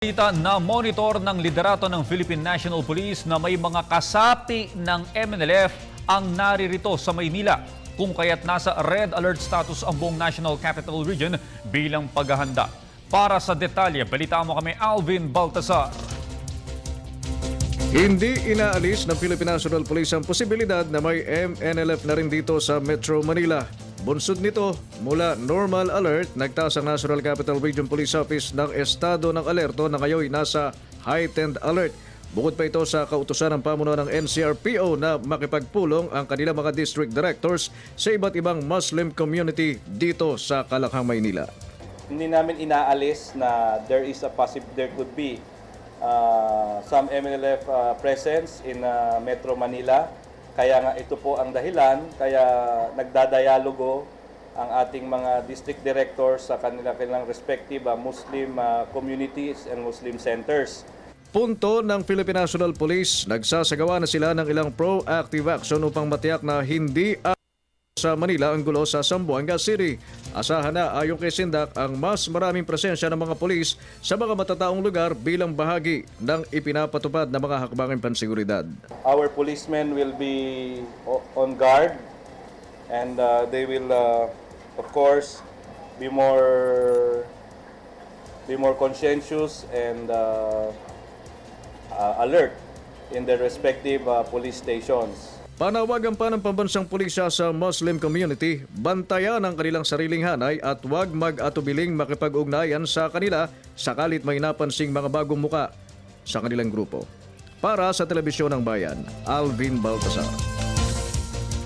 Balita na monitor ng liderato ng Philippine National Police na may mga kasapi ng MNLF ang naririto sa Maynila, kung kaya't nasa red alert status ang buong National Capital Region bilang paghahanda. Para sa detalye, balita mo kami Alvin Baltasar. Hindi inaalis ng Philippine National Police ang posibilidad na may MNLF na rin dito sa Metro Manila. Bunsod nito, mula normal alert, nagtaas ang National Capital Region Police Office ng estado ng alerto na ngayon nasa heightened alert. Bukod pa ito sa kautusan ng pamunuan ng NCRPO na makipagpulong ang kanilang mga district directors sa iba't ibang Muslim community dito sa Kalakhang, Maynila. Hindi namin inaalis na there could be some MNLF presence in Metro Manila. Kaya nga ito po ang dahilan, kaya nagdadialogo ang ating mga district directors sa kanilang respective Muslim communities and Muslim centers. Punto ng Philippine National Police, nagsasagawa na sila ng ilang proactive action upang matiyak na hindi sa Manila ang gulo sa Zamboanga City. Asahan na ayon kay Sindak ang mas maraming presensya ng mga pulis sa mga matataong lugar bilang bahagi ng ipinapatupad na mga hakbanging panseguridad. Our policemen will be on guard and they will of course be more conscientious and alert in their respective police stations. Panawagan pa ng pambansang pulisya sa Muslim community, bantayan ang kanilang sariling hanay at huwag mag-atubiling makipag-ugnayan sa kanila sakalit may napansing mga bagong muka sa kanilang grupo. Para sa Telebisyon ng Bayan, Alvin Baltasar.